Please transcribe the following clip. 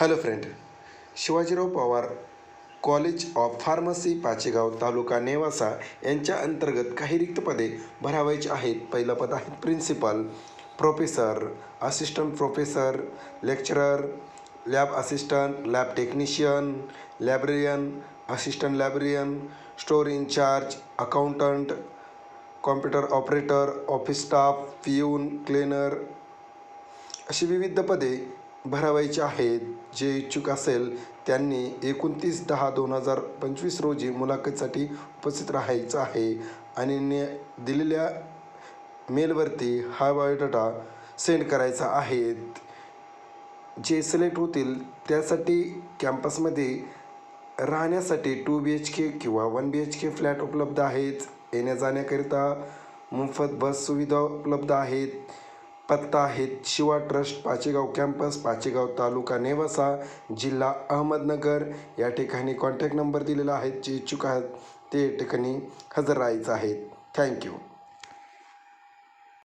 Hello friend, Shivajirao Pawar college of pharmacy Pachegaon taluka Nevasa यांच्या अंतर्गत काही रिक्त पदे भरावायची आहेत. पहिलं पद आहे principal, professor, assistant professor, lecturer, lab assistant, lab technician, librarian, assistant librarian, store incharge, accountant, computer operator, office staff, peon, cleaner अशी विविध पदे भरावायची आहेत. जे इच्छुक असेल त्यांनी 29/10/2025 रोजी मुलाखतीसाठी उपस्थित राहायचं आहे आणि दिलेल्या मेलवरती हा बायोडाटा सेंड करायचा आहे. जे सिलेक्ट होतील त्यासाठी कॅम्पसमध्ये राहण्यासाठी 2 BHK किंवा 1 BHK फ्लॅट उपलब्ध आहेत. येण्या जाण्याकरिता मोफत बस सुविधा उपलब्ध आहेत. पत्ता आहेत शिवा ट्रस्ट, पाचेगाव कॅम्पस, पाचेगाव तालुका नेवासा, जिल्हा अहमदनगर. या ठिकाणी कॉन्टॅक्ट नंबर दिलेला आहे. जे इच्छुक आहेत ते ठिकाणी हजर राहायचं आहे. थँक्यू.